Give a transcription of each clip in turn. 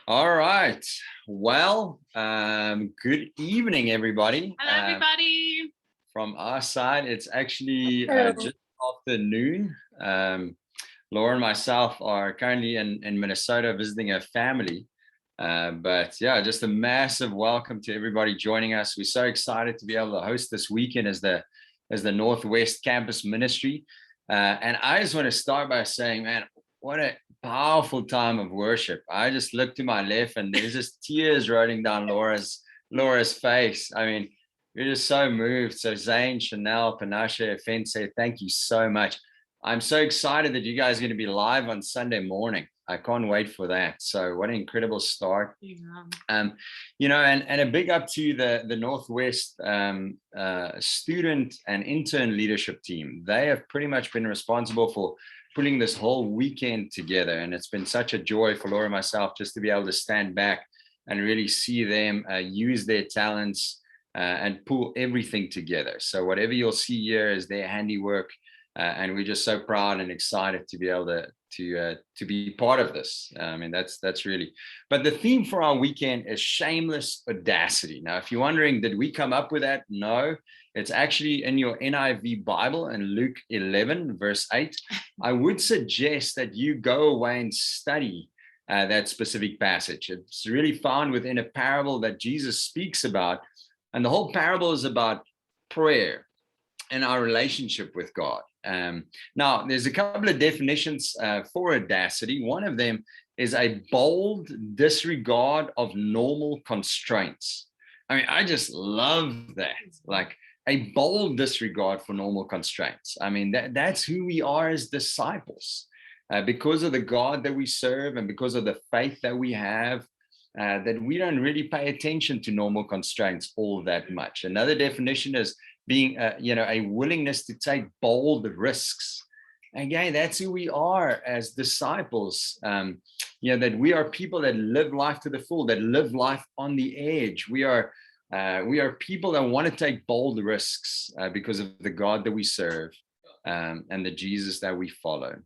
All right. Well, good evening, everybody. Hello, everybody. From our side, it's actually Hello. just afternoon. Laura and myself are currently in Minnesota visiting a family. But yeah, just a massive welcome to everybody joining us. We're so excited to be able to host this weekend as the Northwest Campus Ministry. And I just want to start by saying, man, what a powerful time of worship. I just look to my left and there's just tears rolling down Laura's face. I mean, we're just so moved. So Zane, Chanel, Panache, Fense, thank you so much. I'm so excited that you guys are going to be live on Sunday morning. I can't wait for that. So what an incredible start. Yeah. And a big up to the Northwest student and intern leadership team. They have pretty much been responsible for putting this whole weekend together. And it's been such a joy for Laura and myself just to be able to stand back and really see them use their talents and pull everything together. So whatever you'll see here is their handiwork. And we're just so proud and excited to be able to be part of this. I mean, that's really. But the theme for our weekend is shameless audacity. Now, if you're wondering, did we come up with that? No, it's actually in your NIV Bible in Luke 11, verse 8. I would suggest that you go away and study that specific passage. It's really found within a parable that Jesus speaks about, and the whole parable is about prayer and our relationship with God. Now, there's a couple of definitions for audacity. One of them is a bold disregard of normal constraints. I mean, I just love that. Like a bold disregard for normal constraints. I mean, that's who we are as disciples. Because of the God that we serve and because of the faith that we have, that we don't really pay attention to normal constraints all that much. Another definition is being, a willingness to take bold risks. Again, that's who we are as disciples. That we are people that live life to the full, that live life on the edge. We are people that want to take bold risks because of the God that we serve and the Jesus that we follow.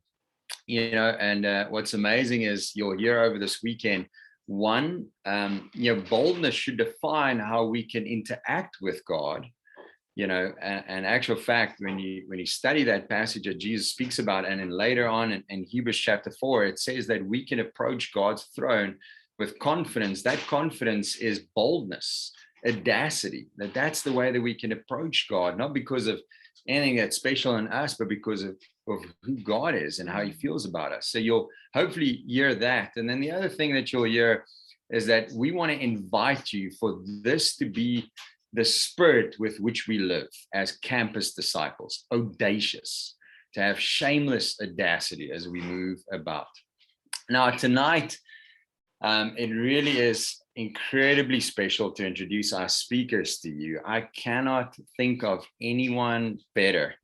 And what's amazing is you'll hear over this weekend. One, boldness should define how we can interact with God. And actual fact, when you study that passage that Jesus speaks about, and then later on in Hebrews chapter 4, it says that we can approach God's throne with confidence. That confidence is boldness, audacity. That's the way that we can approach God, not because of anything that's special in us, but because of who God is and how he feels about us. So you'll hopefully hear that. And then the other thing that you'll hear is that we want to invite you for this to be the spirit with which we live as campus disciples, audacious, to have shameless audacity as we move about. Now, tonight, it really is incredibly special to introduce our speakers to you. I cannot think of anyone better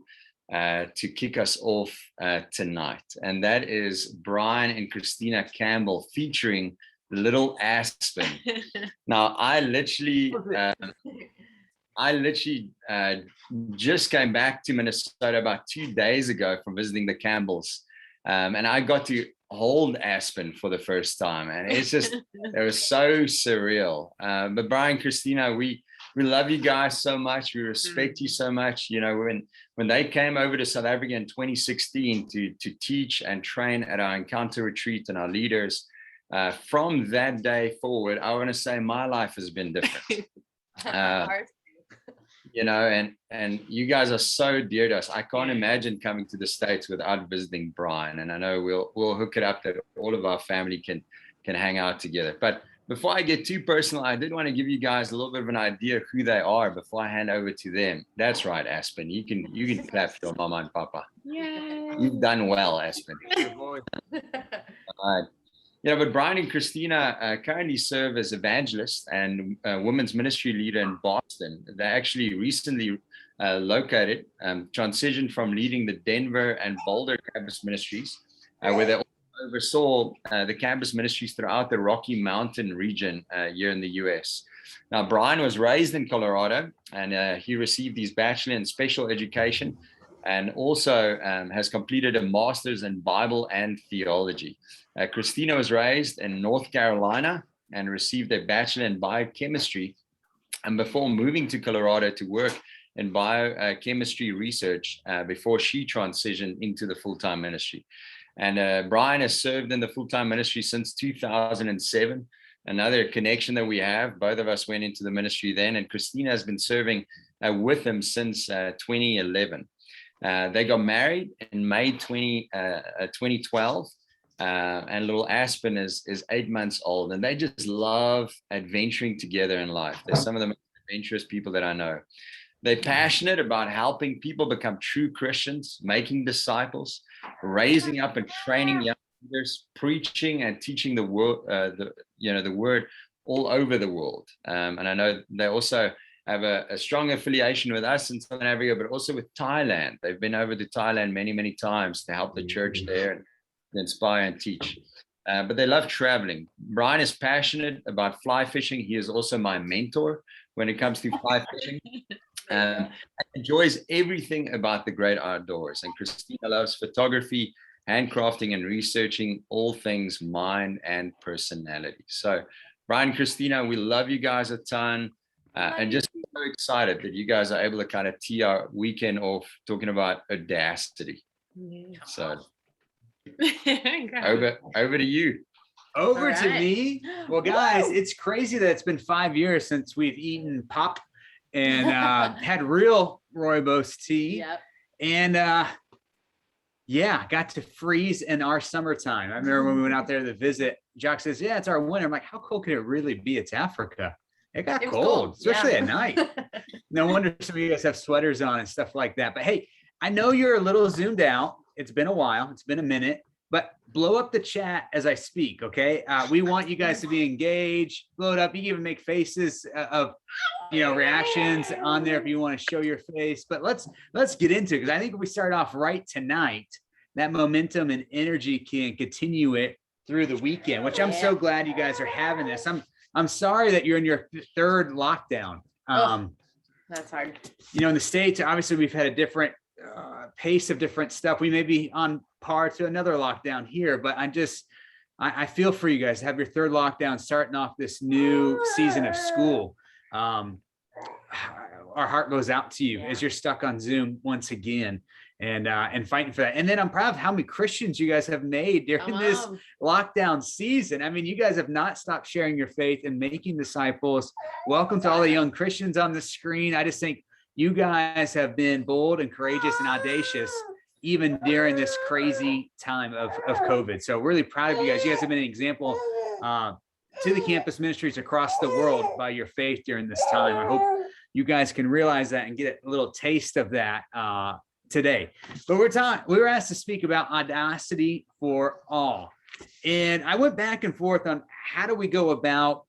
to kick us off tonight, and that is Brian and Kristina Campbell featuring Little Aspen. Now, I literally just came back to Minnesota about 2 days ago from visiting the Campbells, and I got to hold Aspen for the first time, and it's just it was so surreal. But Brian, Kristina, we love you guys so much. We respect you so much. When they came over to South Africa in 2016 to teach and train at our encounter retreat and our leaders, from that day forward, I want to say my life has been different. And you guys are so dear to us. I can't imagine coming to the States without visiting Brian. And I know we'll hook it up that all of our family can hang out together. But before I get too personal, I did want to give you guys a little bit of an idea of who they are before I hand over to them. That's right, Aspen. You can clap for your mama and papa. Yay. You've done well, Aspen. All right. But Brian and Kristina currently serve as evangelists and women's ministry leader in Boston. They actually recently located, transitioned from leading the Denver and Boulder campus ministries, where they oversaw the campus ministries throughout the Rocky Mountain region here in the US. Now, Brian was raised in Colorado, and he received his bachelor in special education and also has completed a master's in Bible and theology. Kristina was raised in North Carolina and received a bachelor in biochemistry. And before moving to Colorado to work in biochemistry research, before she transitioned into the full-time ministry. And Brian has served in the full-time ministry since 2007. Another connection that we have, both of us went into the ministry then, and Kristina has been serving with him since 2011. They got married in May 2012. And little Aspen is 8 months old, and they just love adventuring together in life. They're some of the most adventurous people that I know. They're passionate about helping people become true Christians, making disciples, raising up and training young leaders, preaching and teaching the word, the word all over the world. And I know they also have a strong affiliation with us in Southern Africa, but also with Thailand. They've been over to Thailand many, many times to help the church there and inspire and teach. But they love traveling. Brian is passionate about fly fishing. He is also my mentor when it comes to fly fishing. Enjoys everything about the great outdoors. And Kristina loves photography, handcrafting, and researching all things mind and personality. So Brian, Kristina, we love you guys a ton. And just so excited that you guys are able to kind of tee our weekend off talking about audacity. So over to you. Over to me. Well, guys, it's crazy that it's been 5 years since we've eaten pop and had real rooibos tea. Yep. And got to freeze in our summertime. I remember when we went out there to visit, Jock says, yeah, it's our winter. I'm like, how cold can it really be? It's Africa. It got cold, especially at night. No wonder some of you guys have sweaters on and stuff like that. But hey, I know you're a little zoomed out. It's been a while. It's been a minute. But blow up the chat as I speak, okay? We want you guys to be engaged. Blow it up. You can even make faces of, reactions on there if you want to show your face. But let's get into it, because I think if we start off right tonight, that momentum and energy can continue it through the weekend, which I'm so glad you guys are having this. I'm sorry that you're in your third lockdown. That's hard. In the States, obviously we've had a different pace of different stuff. We may be on par to another lockdown here, but I feel for you guys to have your third lockdown, starting off this new season of school. Our heart goes out to you as you're stuck on Zoom once again and fighting for that. And then I'm proud of how many Christians you guys have made during this lockdown season. I mean, you guys have not stopped sharing your faith and making disciples. Welcome to all the young Christians on the screen. I just think you guys have been bold and courageous and audacious even during this crazy time of COVID. So really proud of you guys. You guys have been an example to the campus ministries across the world by your faith during this time. I hope you guys can realize that and get a little taste of that today. But we were asked to speak about audacity for all. And I went back and forth on how do we go about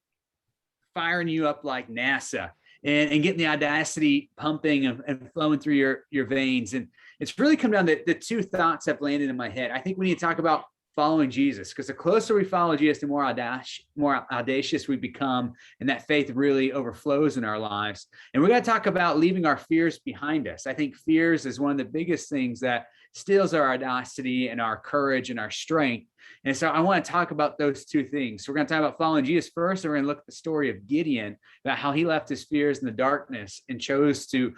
firing you up like NASA and getting the audacity pumping and flowing through your veins. And it's really come down to the two thoughts have landed in my head. I think we need to talk about following Jesus, because the closer we follow Jesus, the more audacious we become, and that faith really overflows in our lives. And we're going to talk about leaving our fears behind us. I think fears is one of the biggest things that steals our audacity and our courage and our strength. And so I want to talk about those two things. So we're going to talk about following Jesus first, and we're going to look at the story of Gideon, about how he left his fears in the darkness and chose to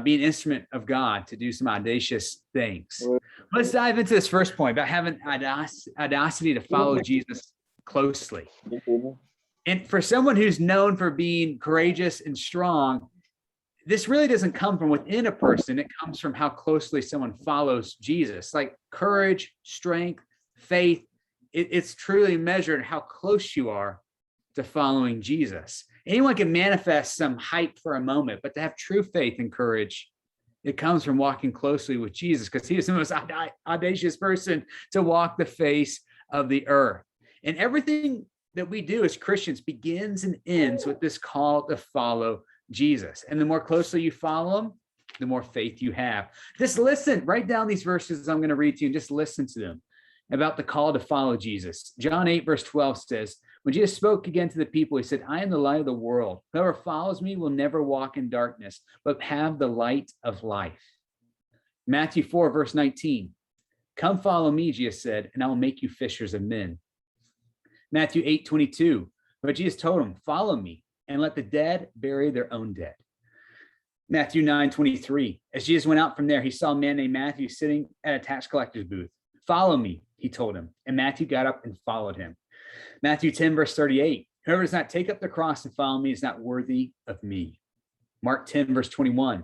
be an instrument of God to do some audacious things. Let's dive into this first point about having audacity to follow Jesus closely. And for someone who's known for being courageous and strong, this really doesn't come from within a person. It comes from how closely someone follows Jesus. Like courage, strength, faith, it's truly measured how close you are to following Jesus. Anyone can manifest some hype for a moment, but to have true faith and courage, it comes from walking closely with Jesus, because he is the most audacious person to walk the face of the earth. And everything that we do as Christians begins and ends with this call to follow Jesus. And the more closely you follow him, the more faith you have. Just listen, write down these verses I'm going to read to you, and just listen to them about the call to follow Jesus. John 8, verse 12 says, when Jesus spoke again to the people, he said, I am the light of the world. Whoever follows me will never walk in darkness, but have the light of life. Matthew 4, verse 19, Come follow me, Jesus said, and I will make you fishers of men. Matthew 8:22. But Jesus told him, follow me and let the dead bury their own dead. Matthew 9:23. As Jesus went out from there, he saw a man named Matthew sitting at a tax collector's booth. Follow me, he told him. And Matthew got up and followed him. Matthew 10, verse 38. Whoever does not take up the cross and follow me is not worthy of me. Mark 10, verse 21.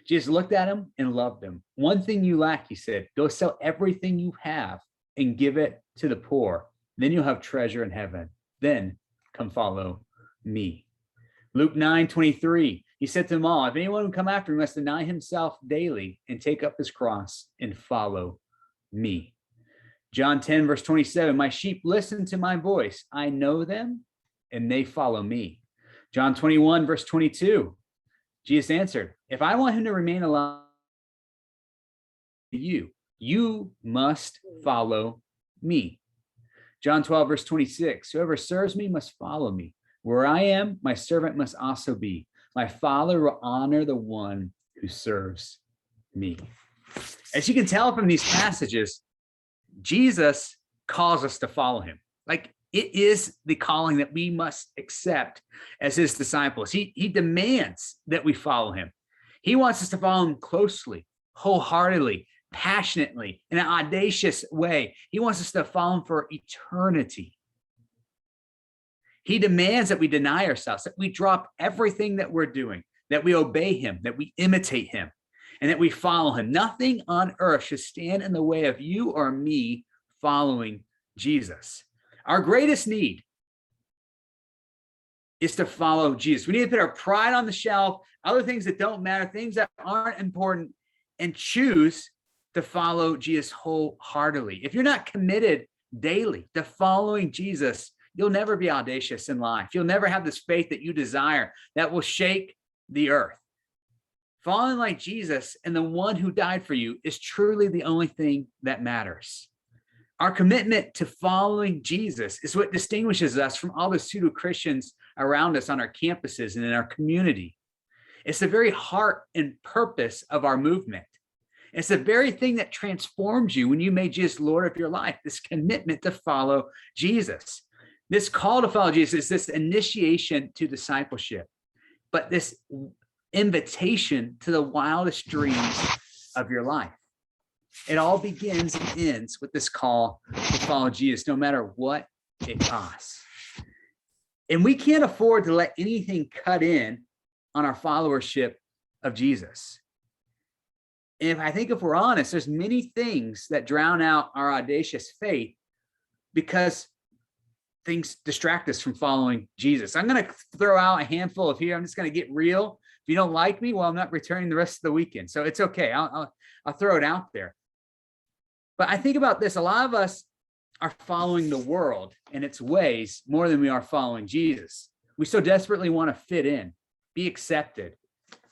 Jesus looked at him and loved him. One thing you lack, he said, go sell everything you have and give it to the poor. Then you'll have treasure in heaven. Then come follow me. Luke 9:23. He said to them all, if anyone will come after me must deny himself daily and take up his cross and follow me. John 10, verse 27. My sheep listen to my voice. I know them and they follow me. John 21, verse 22. Jesus answered, if I want him to remain alive, you must follow me. John 12, verse 26. Whoever serves me must follow me. Where I am, my servant must also be. My Father will honor the one who serves me. As you can tell from these passages, Jesus calls us to follow him. Like, it is the calling that we must accept as his disciples. He demands that we follow him. He wants us to follow him closely, wholeheartedly, passionately, in an audacious way. He wants us to follow him for eternity. He demands that we deny ourselves, that we drop everything that we're doing, that we obey him, that we imitate him, and that we follow him. Nothing on earth should stand in the way of you or me following Jesus. Our greatest need is to follow Jesus. We need to put our pride on the shelf, other things that don't matter, things that aren't important, and choose to follow Jesus wholeheartedly. If you're not committed daily to following Jesus, you'll never be audacious in life. You'll never have this faith that you desire that will shake the earth. Following like Jesus and the one who died for you is truly the only thing that matters. Our commitment to following Jesus is what distinguishes us from all the pseudo-Christians around us on our campuses and in our community. It's the very heart and purpose of our movement. It's the very thing that transforms you when you made Jesus Lord of your life, this commitment to follow Jesus. This call to follow Jesus is this initiation to discipleship, but this invitation to the wildest dreams of your life. It all begins and ends with this call to follow Jesus, no matter what it costs. And we can't afford to let anything cut in on our followership of Jesus. And if we're honest, there's many things that drown out our audacious faith because things distract us from following Jesus. I'm going to throw out a handful of here. I'm just going to get real. If you don't like me, well, I'm not returning the rest of the weekend. So it's okay. I'll throw it out there. But I think about this. A lot of us are following the world and its ways more than we are following Jesus. We so desperately want to fit in, be accepted,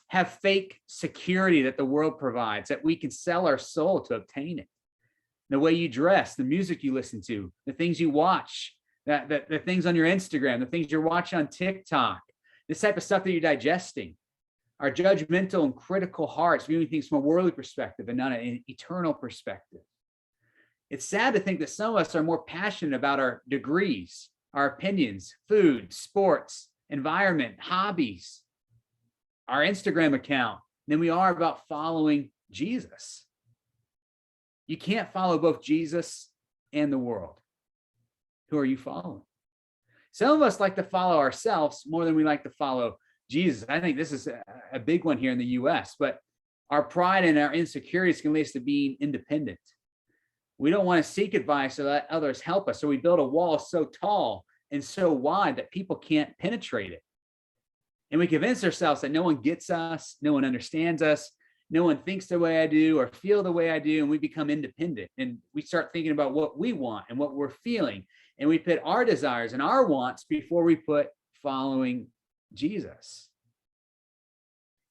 have fake security that the world provides, that we can sell our soul to obtain it. The way you dress, the music you listen to, the things you watch, the things on your Instagram, the things you're watching on TikTok, this type of stuff that you're digesting, our judgmental and critical hearts viewing things from a worldly perspective and not an eternal perspective. It's sad to think that some of us are more passionate about our degrees, our opinions, food, sports, environment, hobbies, our Instagram account, than we are about following Jesus. You can't follow both Jesus and the world. Who are you following? Some of us like to follow ourselves more than we like to follow Jesus. I think this is a big one here in the US, but our pride and our insecurities can lead us to being independent. We don't want to seek advice or let others help us. So we build a wall so tall and so wide that people can't penetrate it. And we convince ourselves that no one gets us, no one understands us, no one thinks the way I do or feel the way I do, and we become independent. And we start thinking about what we want and what we're feeling. And we put our desires and our wants before we put following Jesus.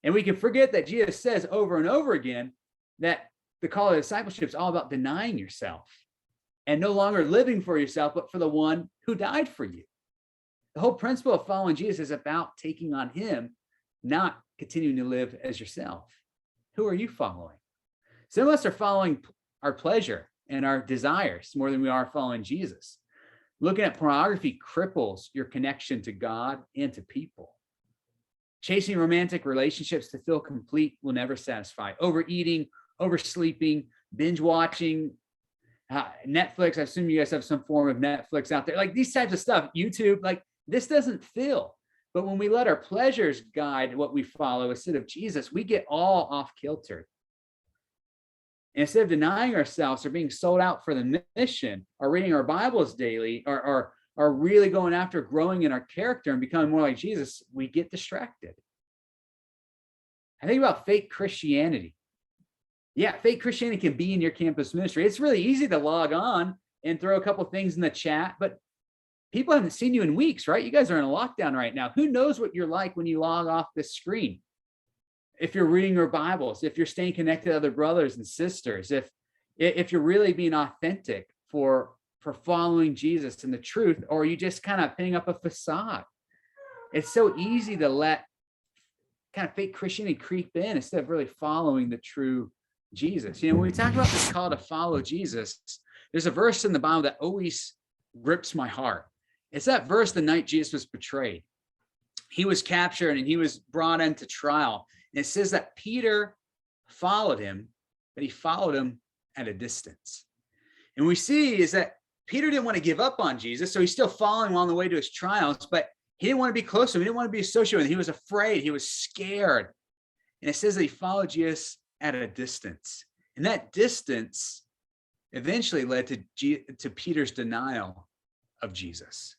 And we can forget that Jesus says over and over again that the call of discipleship is all about denying yourself and no longer living for yourself, but for the one who died for you. The whole principle of following Jesus is about taking on him, not continuing to live as yourself. Who are you following? Some of us are following our pleasure, and our desires more than we are following Jesus. Looking at pornography cripples your connection to God and to people. Chasing romantic relationships to feel complete will never satisfy. Overeating, oversleeping, binge watching, Netflix. I assume you guys have some form of Netflix out there. Like these types of stuff, YouTube, like this doesn't fill. But when we let our pleasures guide what we follow instead of Jesus, we get all off kilter. And instead of denying ourselves or being sold out for the mission or reading our Bibles daily or really going after growing in our character and becoming more like Jesus, we get distracted. I think about fake Christianity. Yeah, fake Christianity can be in your campus ministry. It's really easy to log on and throw a couple things in the chat, but people haven't seen you in weeks, right? You guys are in a lockdown right now. Who knows what you're like when you log off this screen? If you're reading your Bibles, if you're staying connected to other brothers and sisters, if you're really being authentic for following Jesus and the truth, or you just kind of putting up a facade. It's so easy to let kind of fake Christianity creep in instead of really following the true Jesus. You know, when we talk about this call to follow Jesus, there's a verse in the Bible that always grips my heart. It's that verse the night Jesus was betrayed. He was captured and he was brought into trial. And it says that Peter followed him, but he followed him at a distance. And we see is that Peter didn't want to give up on Jesus, so he's still following him on the way to his trials, but he didn't want to be close to him. He didn't want to be associated with him. He was afraid. He was scared. And it says that he followed Jesus at a distance. And that distance eventually led to Peter's denial of Jesus.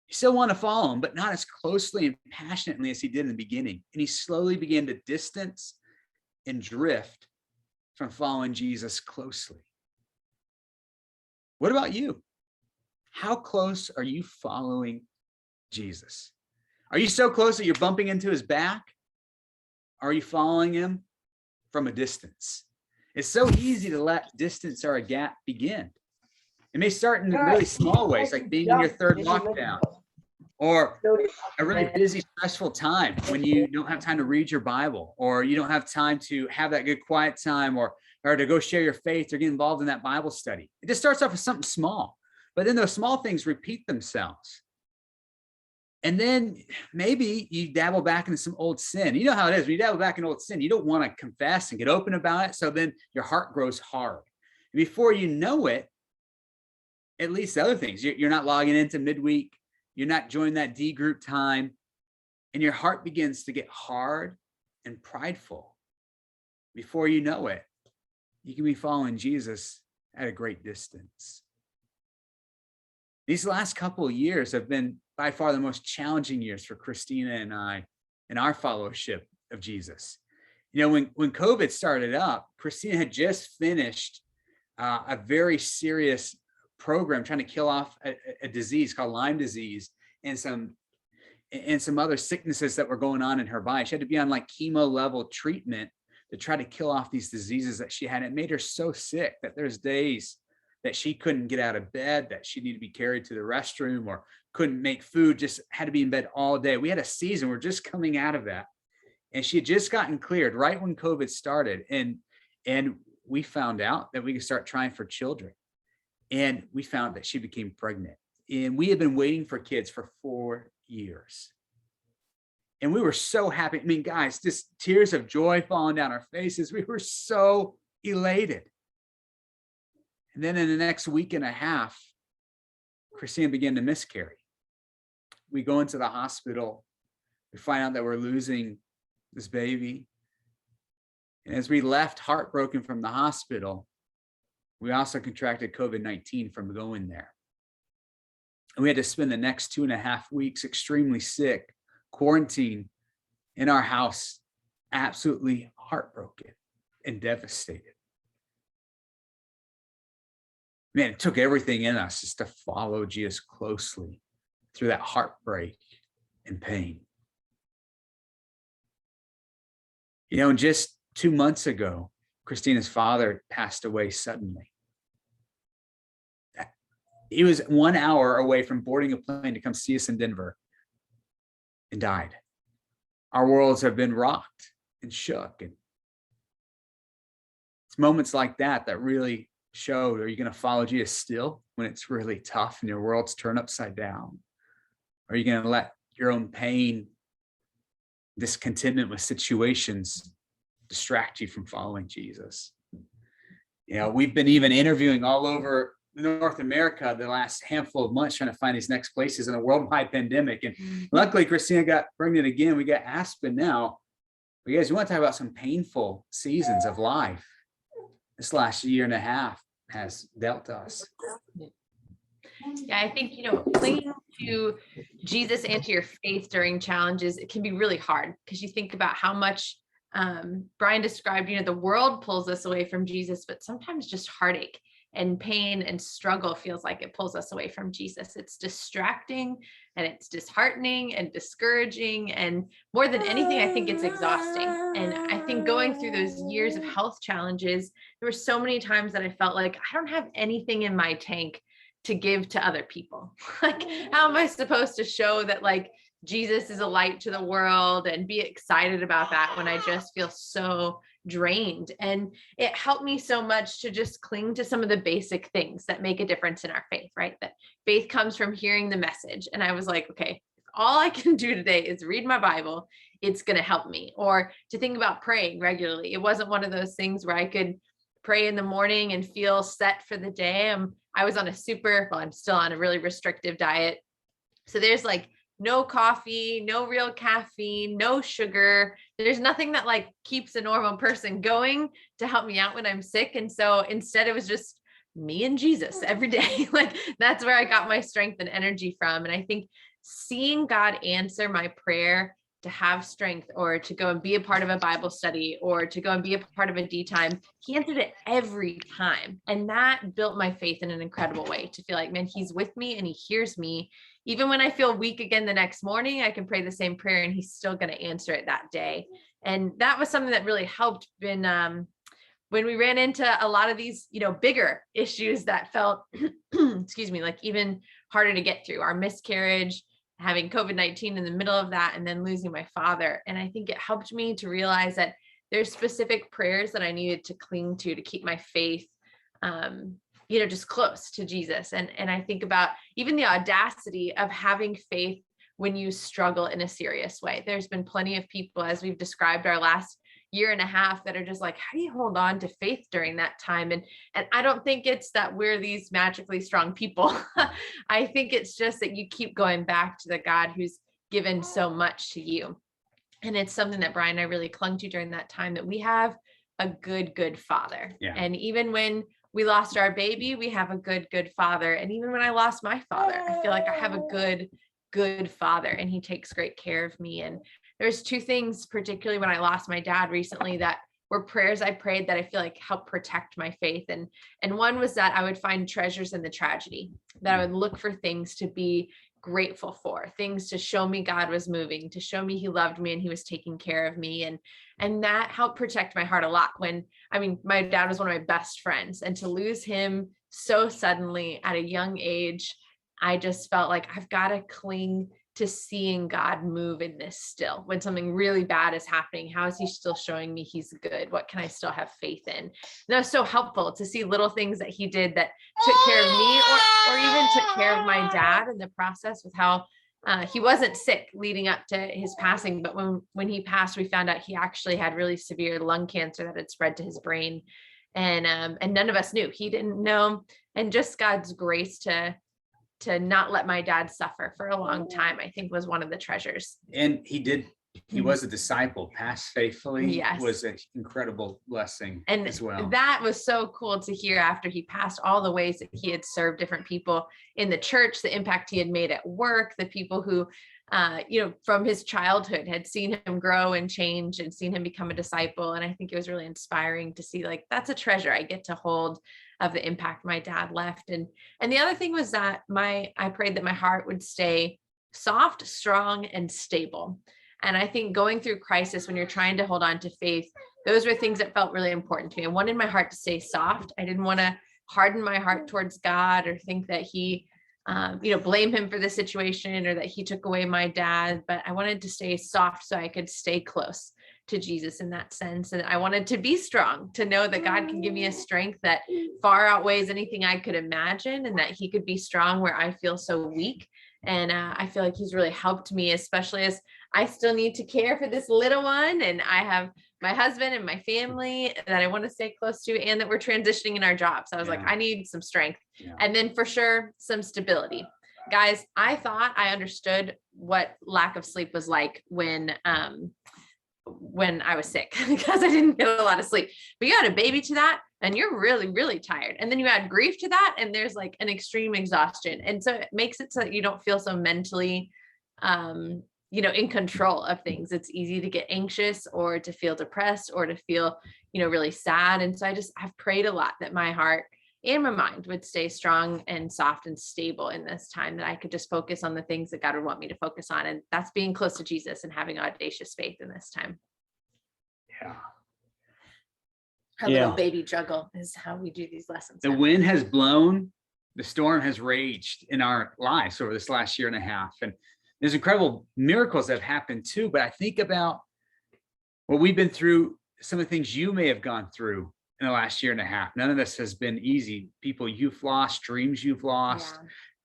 He still wanted to follow him, but not as closely and passionately as he did in the beginning. And he slowly began to distance and drift from following Jesus closely. What about you? How close are you following Jesus? Are you so close that you're bumping into his back? Are you following him from a distance? It's so easy to let distance or a gap begin. It may start in really small ways, like being in your third lockdown, or a really busy, stressful time when you don't have time to read your Bible, or you don't have time to have that good quiet time, or to go share your faith or get involved in that Bible study. It just starts off with something small, but then those small things repeat themselves. And then maybe you dabble back into some old sin. You know how it is. When you dabble back in old sin, you don't want to confess and get open about it. So then your heart grows hard. And before you know it, at least the other things, you're not logging into midweek. You're not joining that D group time. And your heart begins to get hard and prideful. Before you know it, you can be following Jesus at a great distance. These last couple of years have been by far the most challenging years for Kristina and I in our followership of Jesus. You know, when COVID started up, Kristina had just finished a very serious program trying to kill off a disease called Lyme disease and some other sicknesses that were going on in her body. She had to be on like chemo level treatment to try to kill off these diseases that she had. It made her so sick that there's days that she couldn't get out of bed, that she needed to be carried to the restroom or couldn't make food, just had to be in bed all day. We had a season, we're just coming out of that. And she had just gotten cleared right when COVID started. And we found out that we could start trying for children. And we found that she became pregnant. And we had been waiting for kids for 4 years. And we were so happy. I mean, guys, just tears of joy falling down our faces. We were so elated. And then in the next week and a half, Kristina began to miscarry. We go into the hospital. We find out that we're losing this baby. And as we left heartbroken from the hospital, we also contracted COVID-19 from going there. And we had to spend the next 2.5 weeks extremely sick, quarantined in our house, absolutely heartbroken and devastated. Man, it took everything in us just to follow Jesus closely through that heartbreak and pain. You know, and just 2 months ago, Kristina's father passed away suddenly. He was 1 hour away from boarding a plane to come see us in Denver and died. Our worlds have been rocked and shook. And it's moments like that that really showed? Are you going to follow Jesus still when it's really tough and your world's turned upside down? Are you going to let your own pain, discontentment with situations distract you from following Jesus? You know, we've been even interviewing all over North America the last handful of months trying to find these next places in a worldwide pandemic. And luckily, Kristina got pregnant again. We got Aspen now. But you guys, we want to talk about some painful seasons of life this last year and a half has dealt us. Yeah, I think, clinging to Jesus and to your faith during challenges, it can be really hard because you think about how much Brian described, the world pulls us away from Jesus, but sometimes just heartache and pain and struggle feels like it pulls us away from Jesus. It's distracting and it's disheartening and discouraging. And more than anything, I think it's exhausting. And I think going through those years of health challenges, there were so many times that I felt like I don't have anything in my tank to give to other people. Like, how am I supposed to show that Jesus is a light to the world and be excited about that when I just feel so drained? And it helped me so much to just cling to some of the basic things that make a difference in our faith, right? That faith comes from hearing the message. And I was like, okay, if all I can do today is read my Bible, it's going to help me. Or to think about praying regularly. It wasn't one of those things where I could pray in the morning and feel set for the day. I was on I'm still on a really restrictive diet. So there's no coffee, no real caffeine, no sugar. There's nothing that keeps a normal person going to help me out when I'm sick. And so instead it was just me and Jesus every day. That's where I got my strength and energy from. And I think seeing God answer my prayer to have strength, or to go and be a part of a Bible study, or to go and be a part of a D time, he answered it every time. And that built my faith in an incredible way, to feel like, man, he's with me and he hears me. Even when I feel weak again the next morning, I can pray the same prayer and he's still going to answer it that day. And that was something that really helped when we ran into a lot of these, bigger issues that felt, excuse me, even harder to get through. Our miscarriage, having COVID-19 in the middle of that, and then losing my father. And I think it helped me to realize that there's specific prayers that I needed to cling to keep my faith, just close to Jesus. And I think about even the audacity of having faith when you struggle in a serious way. There's been plenty of people, as we've described our last year and a half, that are just like, how do you hold on to faith during that time? And I don't think it's that we're these magically strong people. I think it's just that you keep going back to the God who's given so much to you. And it's something that Brian and I really clung to during that time, that we have a good father. Yeah. And even when we lost our baby, we have a good father. And even when I lost my father, I feel like I have a good father, and he takes great care of me. And there's two things, particularly when I lost my dad recently, that were prayers I prayed that I feel like helped protect my faith. And one was that I would find treasures in the tragedy, that I would look for things to be grateful for, things to show me God was moving, to show me he loved me and he was taking care of me. And that helped protect my heart a lot. My dad was one of my best friends, and to lose him so suddenly at a young age, I just felt like I've got to cling to seeing God move in this still. When something really bad is happening, how is he still showing me he's good? What can I still have faith in? And that was so helpful to see little things that he did that took care of me, or even took care of my dad in the process, with how he wasn't sick leading up to his passing. But when he passed, we found out he actually had really severe lung cancer that had spread to his brain. And none of us knew. He didn't know. And just God's grace to not let my dad suffer for a long time, I think, was one of the treasures. And he was a disciple, passed faithfully. Yes. Was an incredible blessing as well. That was so cool to hear after he passed, all the ways that he had served different people in the church, the impact he had made at work, the people who, from his childhood had seen him grow and change and seen him become a disciple. And I think it was really inspiring to see, that's a treasure I get to hold, of the impact my dad left. And the other thing was that I prayed that my heart would stay soft, strong, and stable. And I think going through crisis, when you're trying to hold on to faith, those were things that felt really important to me. I wanted my heart to stay soft. I didn't want to harden my heart towards God, or think that he, blame him for the situation, or that he took away my dad. But I wanted to stay soft so I could stay close to Jesus in that sense. And I wanted to be strong, to know that God can give me a strength that far outweighs anything I could imagine, and that he could be strong where I feel so weak. And I feel like he's really helped me, especially as I still need to care for this little one. And I have my husband and my family that I want to stay close to, and that we're transitioning in our jobs. So I was like, I need some strength. And then for sure, some stability. Guys, I thought I understood what lack of sleep was like when I was sick, because I didn't get a lot of sleep. But you add a baby to that, and you're really, really tired. And then you add grief to that, and there's like an extreme exhaustion. And so it makes it so that you don't feel so mentally, in control of things. It's easy to get anxious or to feel depressed or to feel, really sad. And so I've prayed a lot that my heart and my mind would stay strong and soft and stable in this time, that I could just focus on the things that God would want me to focus on. And that's being close to Jesus and having audacious faith in this time. Yeah. Our little baby juggle is how we do these lessons. The wind has blown, the storm has raged in our lives over this last year and a half. And there's incredible miracles that have happened too. But I think about what we've been through, some of the things you may have gone through in the last year and a half. None of this has been easy. People you've lost, dreams you've lost,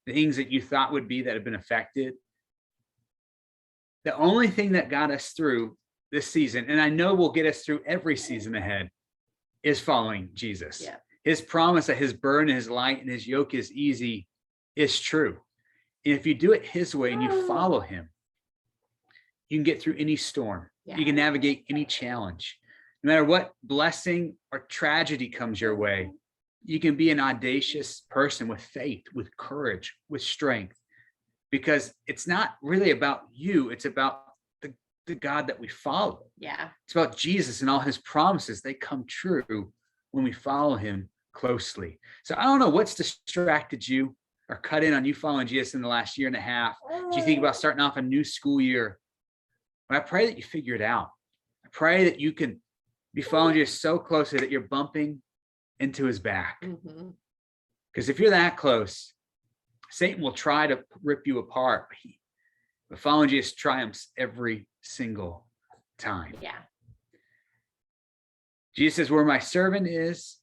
things that you thought would be that have been affected. The only thing that got us through this season, and I know will get us through every season ahead, is following Jesus. His promise that his burden is light and his yoke is easy is true. And if you do it his way and you follow him, you can get through any storm. You can navigate any challenge. No matter what blessing or tragedy comes your way, you can be an audacious person with faith, with courage, with strength, because it's not really about you. It's about the God that we follow. It's about Jesus and all his promises. They come true when we follow him closely. So I don't know what's distracted you or cut in on you following Jesus in the last year and a half. Do you think about starting off a new school year? But I pray that you figure it out. I pray that you can be following Jesus so closely that you're bumping into his back. Because if you're that close, Satan will try to rip you apart. But following Jesus triumphs every single time. Jesus says, where my servant is,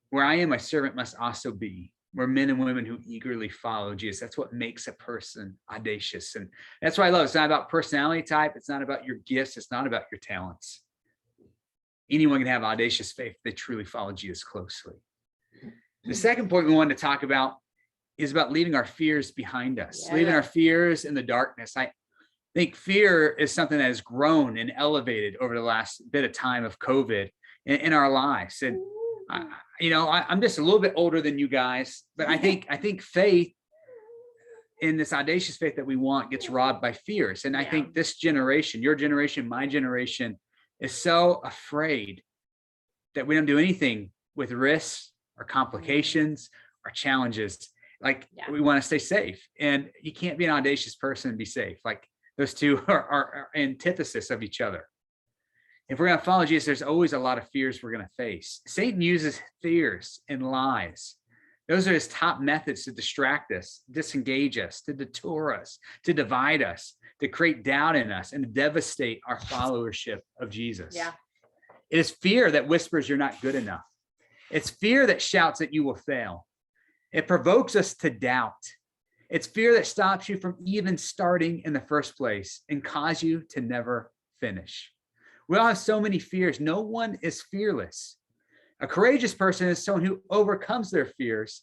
where I am, my servant must also be. We're men and women who eagerly follow Jesus. That's what makes a person audacious. And that's what I love. It's not about personality type. It's not about your gifts. It's not about your talents. Anyone can have audacious faith if they truly follow Jesus closely. The second point we wanted to talk about is about leaving our fears behind us, leaving our fears in the darkness. I think fear is something that has grown and elevated over the last bit of time of COVID in our lives. And I'm just a little bit older than you guys, but I think faith in this audacious faith that we want gets robbed by fears. And I think this generation, your generation, my generation, is so afraid that we don't do anything with risks or complications or challenges. We want to stay safe, and you can't be an audacious person and be safe. Like those two are antithesis of each other. If we're going to follow Jesus, there's always a lot of fears we're going to face. Satan uses fears and lies. Those are his top methods to distract us, disengage us, to detour us, to divide us, to create doubt in us, and to devastate our followership of Jesus. It is fear that whispers you're not good enough. It's fear that shouts that you will fail. It provokes us to doubt. It's fear that stops you from even starting in the first place and cause you to never finish. We all have so many fears. No one is fearless. A courageous person is someone who overcomes their fears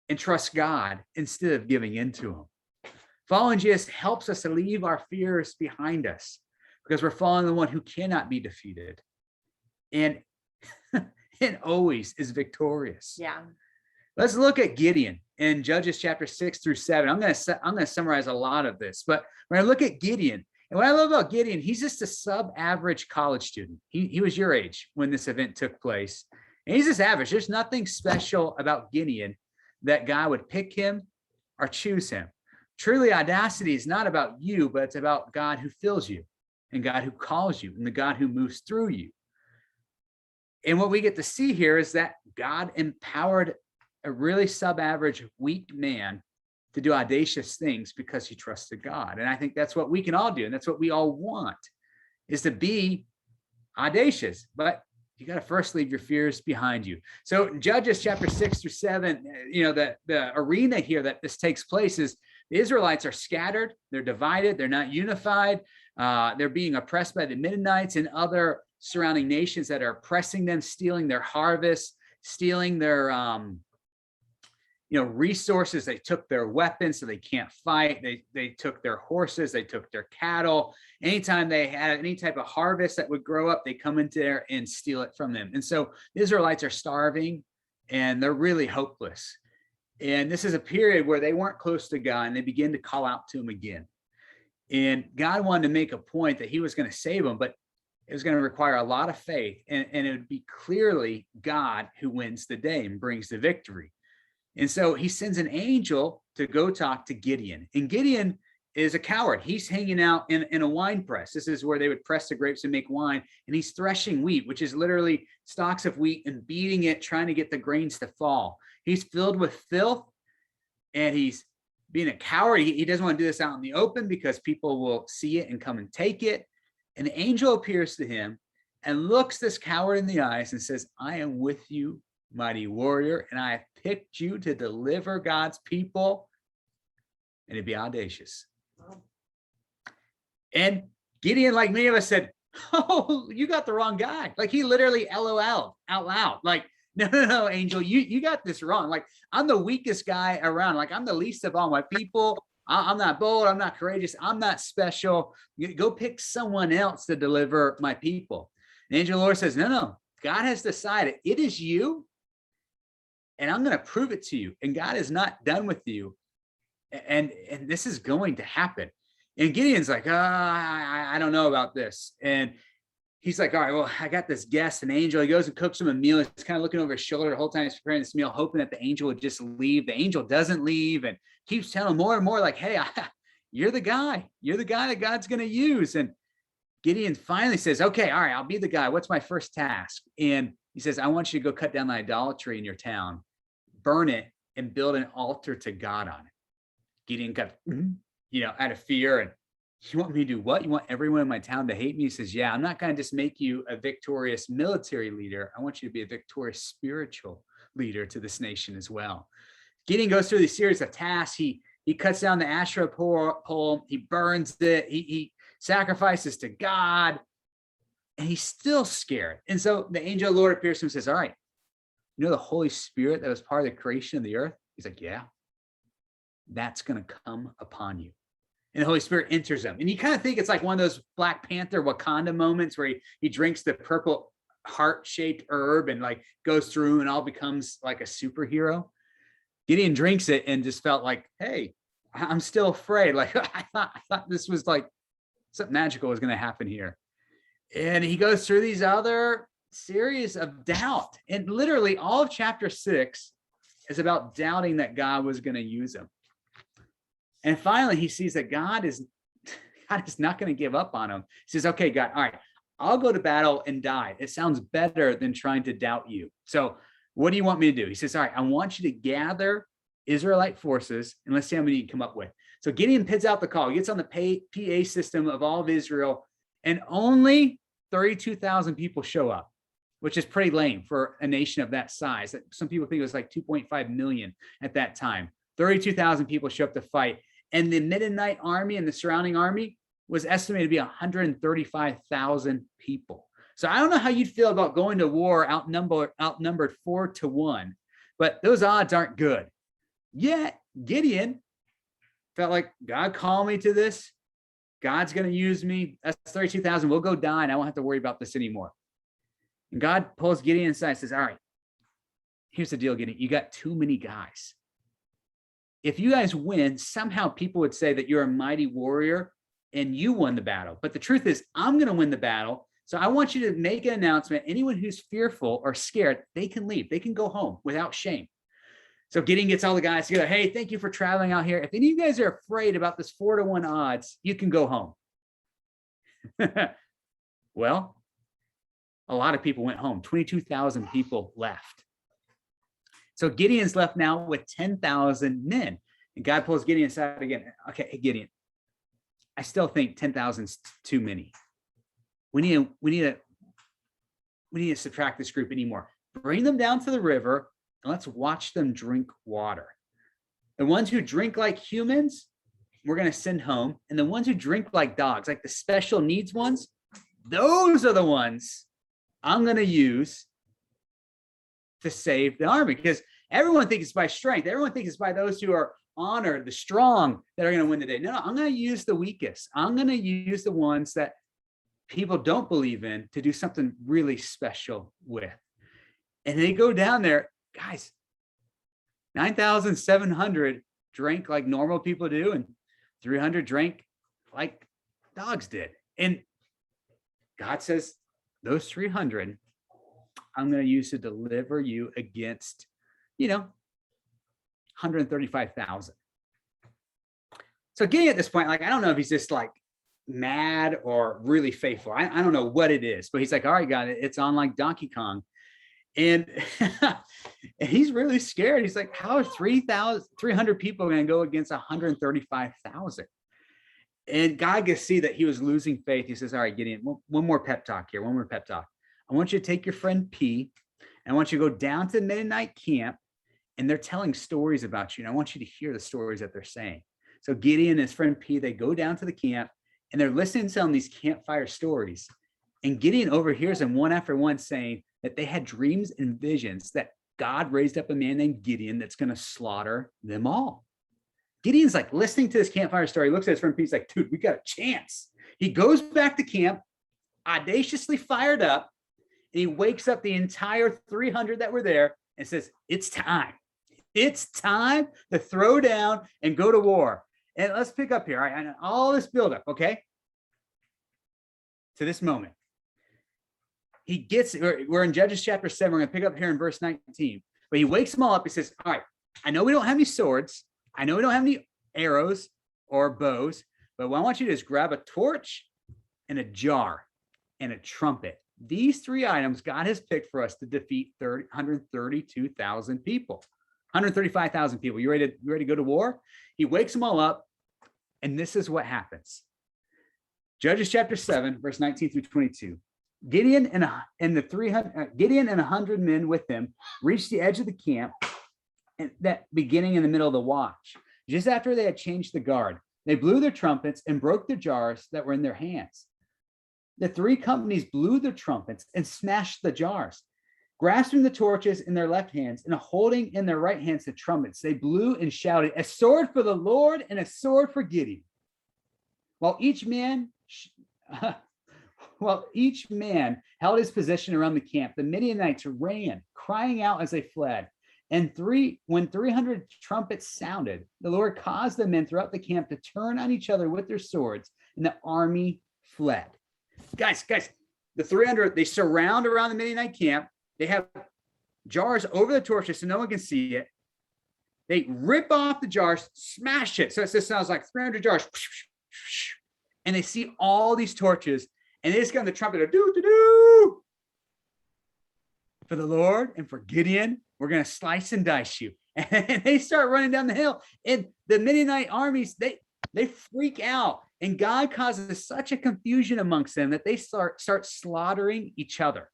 and trusts God instead of giving in to them. Following Jesus helps us to leave our fears behind us because we're following the one who cannot be defeated and always is victorious. Let's look at Gideon in Judges chapter 6-7. I'm going to summarize a lot of this, but when I look at Gideon, and what I love about Gideon, he's just a sub-average college student. He was your age when this event took place. And he's just average. There's nothing special about Gideon that God would pick him or choose him. Truly, audacity is not about you, but it's about God who fills you and God who calls you and the God who moves through you. And what we get to see here is that God empowered a really sub-average, weak man to do audacious things because he trusted God. And I think that's what we can all do. And that's what we all want, is to be audacious, but you got to first leave your fears behind you. So Judges chapter 6-7, the arena here that this takes place is the Israelites are scattered, they're divided, they're not unified, they're being oppressed by the Midianites and other surrounding nations that are oppressing them, stealing their harvest, stealing their resources. They took their weapons so they can't fight. They took their horses, they took their cattle. Anytime they had any type of harvest that would grow up, they come into there and steal it from them. And so the Israelites are starving and they're really hopeless. And this is a period where they weren't close to God and they begin to call out to him again. And God wanted to make a point that he was going to save them, but it was going to require a lot of faith. And it would be clearly God who wins the day and brings the victory. And so he sends an angel to go talk to Gideon. And Gideon is a coward. He's hanging out in a wine press. This is where they would press the grapes and make wine. And he's threshing wheat, which is literally stalks of wheat, and beating it, trying to get the grains to fall. He's filled with filth and he's being a coward. He doesn't want to do this out in the open because people will see it and come and take it. And the angel appears to him and looks this coward in the eyes and says, I am with you, mighty warrior, and I have picked you to deliver God's people. And to be audacious. Wow. And Gideon, like many of us, said, oh, you got the wrong guy. Like he literally LOL out loud. Like, no, angel, you got this wrong. Like I'm the weakest guy around. Like I'm the least of all my people. I'm not bold. I'm not courageous. I'm not special. Go pick someone else to deliver my people. And the angel of the Lord says, no, God has decided it is you. And I'm going to prove it to you. And God is not done with you. And this is going to happen. And Gideon's like, I don't know about this. And he's like, all right, well, I got this guest, an angel. He goes and cooks him a meal. He's kind of looking over his shoulder the whole time he's preparing this meal, hoping that the angel would just leave. The angel doesn't leave and keeps telling him more and more like, hey, you're the guy. You're the guy that God's going to use. And Gideon finally says, okay, all right, I'll be the guy. What's my first task? And he says, I want you to go cut down the idolatry in your town, burn it, and build an altar to God on it. Gideon got, out of fear. And you want me to do what? You want everyone in my town to hate me? He says, yeah, I'm not going to just make you a victorious military leader. I want you to be a victorious spiritual leader to this nation as well. Gideon goes through these series of tasks. He cuts down the Asherah pole. He burns it. He sacrifices to God. And he's still scared. And so the angel of the Lord appears to him and says, all right, you know the Holy Spirit that was part of the creation of the earth? He's like, yeah, that's going to come upon you. And the Holy Spirit enters him. And you kind of think it's like one of those Black Panther Wakanda moments where he drinks the purple heart-shaped herb and like goes through and all becomes like a superhero. Gideon drinks it and just felt like, hey, I'm still afraid. Like I thought this was like something magical was going to happen here. And he goes through these other series of doubt. And literally all of chapter 6 is about doubting that God was going to use him. And finally, he sees that God is not going to give up on him. He says, okay, God, all right, I'll go to battle and die. It sounds better than trying to doubt you. So what do you want me to do? He says, all right, I want you to gather Israelite forces and let's see how many you can come up with. So Gideon pits out the call. He gets on the PA system of all of Israel, and only 32,000 people show up, which is pretty lame for a nation of that size. Some people think it was like 2.5 million at that time. 32,000 people show up to fight. And the Midianite army and the surrounding army was estimated to be 135,000 people. So I don't know how you'd feel about going to war outnumbered 4-1, but those odds aren't good. Yet Gideon felt like, God called me to this. God's going to use me. That's 32,000. We'll go die and I won't have to worry about this anymore. And God pulls Gideon aside and says, all right, here's the deal, Gideon. You got too many guys. If you guys win, somehow people would say that you're a mighty warrior and you won the battle. But the truth is, I'm going to win the battle. So I want you to make an announcement. Anyone who's fearful or scared, they can leave. They can go home without shame. So Gideon gets all the guys together. Hey, thank you for traveling out here. If any of you guys are afraid about this 4-1 odds, you can go home. Well, a lot of people went home. 22,000 people left. So Gideon's left now with 10,000 men. And God pulls Gideon aside again. Okay, hey, Gideon, I still think 10,000 is too many. We need to we need to subtract this group anymore. Bring them down to the river and let's watch them drink water. The ones who drink like humans, we're going to send home. And the ones who drink like dogs, like the special needs ones, those are the ones I'm going to use to save the army, because everyone thinks it's by strength. Everyone thinks it's by those who are honored, the strong, that are going to win the day. No, I'm going to use the weakest. I'm going to use the ones that people don't believe in to do something really special with. And they go down there, guys, 9,700 drank like normal people do, and 300 drank like dogs did. And God says, those 300, I'm going to use to deliver you against, 135,000. So Gideon at this point, like, I don't know if he's just like mad or really faithful. I don't know what it is, but he's like, all right, God, it's on like Donkey Kong. And, and he's really scared. He's like, how are 300 people going to go against 135,000? And God can see that he was losing faith. He says, all right, Gideon, one more pep talk here. One more pep talk. I want you to take your friend P, and I want you to go down to the Mennonite camp, and they're telling stories about you. And I want you to hear the stories that they're saying. So Gideon and his friend P, they go down to the camp, and they're listening to some of these campfire stories. And Gideon overhears them one after one saying that they had dreams and visions that God raised up a man named Gideon that's going to slaughter them all. Gideon's like listening to this campfire story. He looks at his friend P, he's like, dude, we got a chance. He goes back to camp, audaciously fired up, and he wakes up the entire 300 that were there and says, it's time. It's time to throw down and go to war. And let's pick up here. All right, and all this buildup, okay, to this moment. He gets, we're in Judges chapter 7. We're going to pick up here in verse 19. But he wakes them all up. He says, all right, I know we don't have any swords. I know we don't have any arrows or bows. But what I want you to do is grab a torch and a jar and a trumpet. These three items God has picked for us to defeat 132,000 people. 135,000 people. You ready to go to war? He wakes them all up. And this is what happens. Judges chapter 7, verse 19 through 22. Gideon and 100 men with him reached the edge of the camp, and that beginning in the middle of the watch. Just after they had changed the guard, they blew their trumpets and broke the jars that were in their hands. The three companies blew their trumpets and smashed the jars. Grasping the torches in their left hands and holding in their right hands the trumpets, they blew and shouted, a sword for the Lord and a sword for Gideon. While each man held his position around the camp, the Midianites ran, crying out as they fled. And when 300 trumpets sounded, the Lord caused the men throughout the camp to turn on each other with their swords, and the army fled. Guys, the 300, they surround around the Midianite camp. They have jars over the torches so no one can see it. They rip off the jars, smash it. So it just sounds like 300 jars. And they see all these torches, and they just got the trumpet, do. For the Lord and for Gideon, we're going to slice and dice you. And they start running down the hill. And the Midianite armies, they freak out. And God causes such a confusion amongst them that they start slaughtering each other.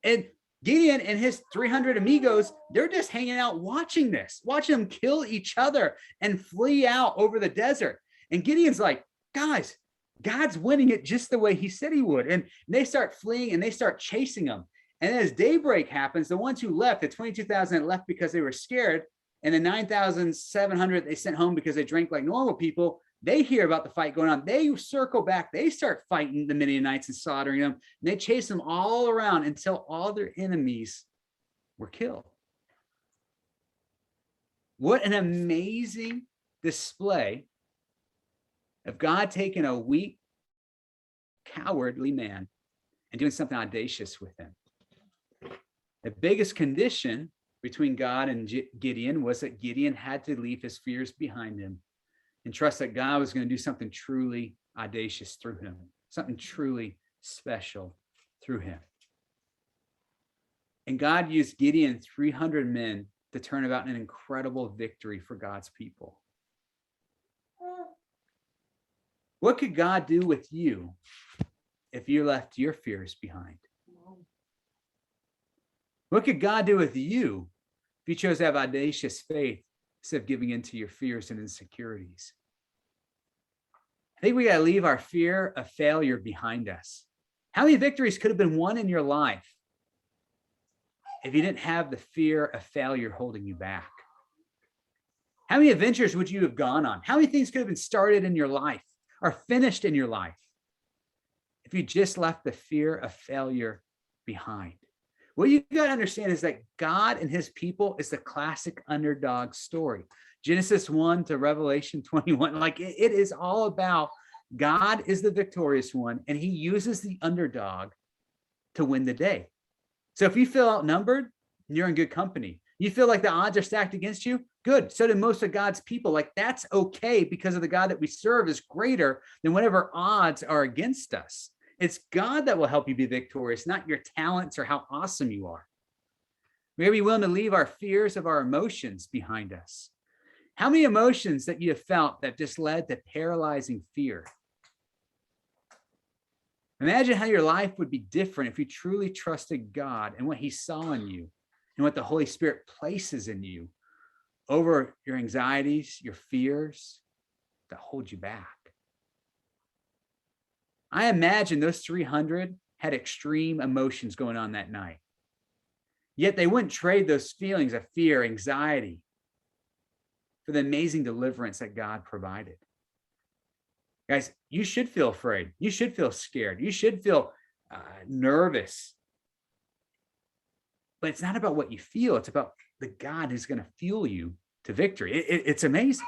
And Gideon and his 300 amigos, they're just hanging out watching them kill each other and flee out over the desert. And Gideon's like, guys, God's winning it just the way he said he would. And they start fleeing and they start chasing them. And as daybreak happens, the ones who left, the 22,000 left because they were scared, and the 9,700 they sent home because they drank like normal people, they hear about the fight going on. They circle back. They start fighting the Midianites and slaughtering them. And they chase them all around until all their enemies were killed. What an amazing display of God taking a weak, cowardly man and doing something audacious with him. The biggest condition between God and Gideon was that Gideon had to leave his fears behind him and trust that God was going to do something truly audacious through him, something truly special through him. And God used Gideon, 300 men, to turn about an incredible victory for God's people. What could God do with you if you left your fears behind? What could God do with you if you chose to have audacious faith instead of giving into your fears and insecurities? I think we got to leave our fear of failure behind us. How many victories could have been won in your life if you didn't have the fear of failure holding you back? How many adventures would you have gone on? How many things could have been started in your life or finished in your life if you just left the fear of failure behind? What you got to understand is that God and his people is the classic underdog story. Genesis 1 to Revelation 21, like it is all about God is the victorious one, and he uses the underdog to win the day. So if you feel outnumbered, you're in good company. You feel like the odds are stacked against you, good. So do most of God's people. Like that's okay, because of the God that we serve is greater than whatever odds are against us. It's God that will help you be victorious, not your talents or how awesome you are. We gotta be willing to leave our fears of our emotions behind us. How many emotions that you have felt that just led to paralyzing fear? Imagine how your life would be different if you truly trusted God and what he saw in you and what the Holy Spirit places in you over your anxieties, your fears that hold you back. I imagine those 300 had extreme emotions going on that night. Yet they wouldn't trade those feelings of fear, anxiety, for the amazing deliverance that God provided. Guys, you should feel afraid. You should feel scared. You should feel nervous. But it's not about what you feel. It's about the God who's going to fuel you to victory. It's amazing.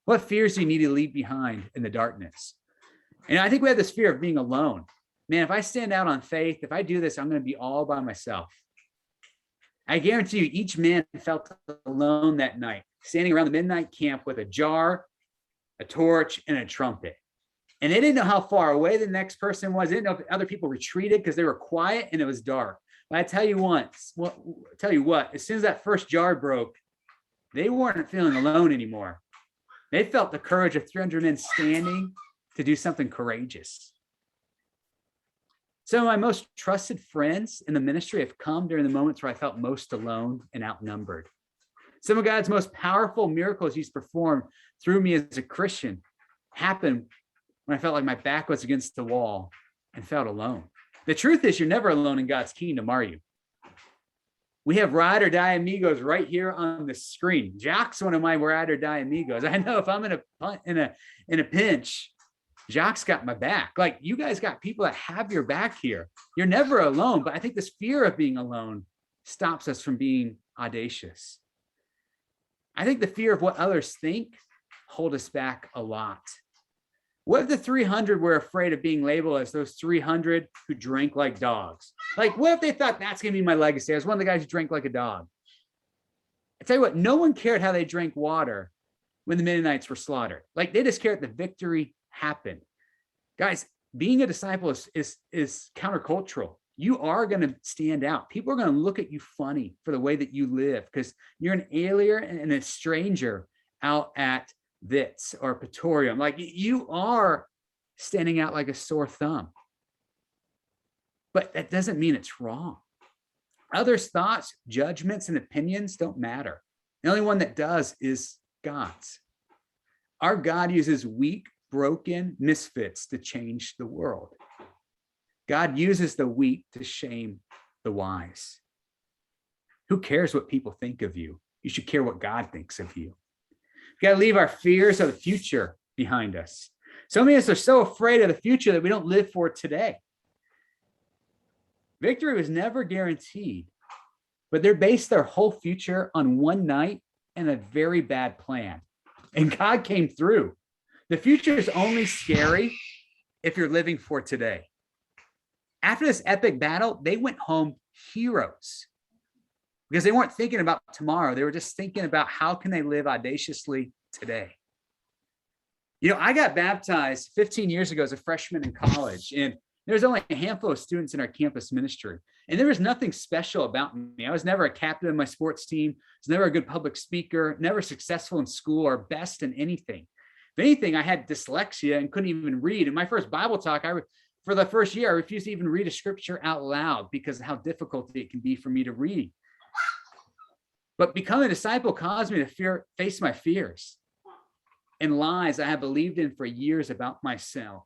What fears do you need to leave behind in the darkness? And I think we have this fear of being alone. Man, if I stand out on faith, if I do this, I'm going to be all by myself. I guarantee you, each man felt alone that night, standing around the midnight camp with a jar, a torch, and a trumpet. And they didn't know how far away the next person was. They didn't know if other people retreated because they were quiet and it was dark. But I tell you what, as soon as that first jar broke, they weren't feeling alone anymore. They felt the courage of 300 men standing to do something courageous. Some of my most trusted friends in the ministry have come during the moments where I felt most alone and outnumbered. Some of God's most powerful miracles he's performed through me as a Christian happened when I felt like my back was against the wall and felt alone. The truth is, you're never alone in God's kingdom, are you? We have ride or die amigos right here on the screen. Jack's one of my ride or die amigos. I know if I'm in a pinch, Jack's got my back. Like, you guys got people that have your back here. You're never alone, but I think this fear of being alone stops us from being audacious. I think the fear of what others think hold us back a lot. What if the 300 were afraid of being labeled as those 300 who drank like dogs? Like, what if they thought that's going to be my legacy? I was one of the guys who drank like a dog. I tell you what, no one cared how they drank water when the Mennonites were slaughtered. Like, they just cared that the victory happened. Guys, being a disciple is countercultural. You are going to stand out. People are going to look at you funny for the way that you live because you're an alien and a stranger out at Wits or Praetorium. Like, you are standing out like a sore thumb. But that doesn't mean it's wrong. Others' thoughts, judgments, and opinions don't matter. The only one that does is God's. Our God uses weak, broken misfits to change the world. God uses the weak to shame the wise. Who cares what people think of you? You should care what God thinks of you. We've got to leave our fears of the future behind us. So many of us are so afraid of the future that we don't live for today. Victory was never guaranteed, but they based their whole future on one night and a very bad plan. And God came through. The future is only scary if you're living for today. After this epic battle, they went home heroes because they weren't thinking about tomorrow. They were just thinking about how can they live audaciously today. You know, I got baptized 15 years ago as a freshman in college, and there was only a handful of students in our campus ministry. And there was nothing special about me. I was never a captain of my sports team. I was never a good public speaker, never successful in school or best in anything. If anything, I had dyslexia and couldn't even read. In my first Bible talk, for the first year, I refused to even read a scripture out loud because of how difficult it can be for me to read. But becoming a disciple caused me to face my fears and lies I have believed in for years about myself.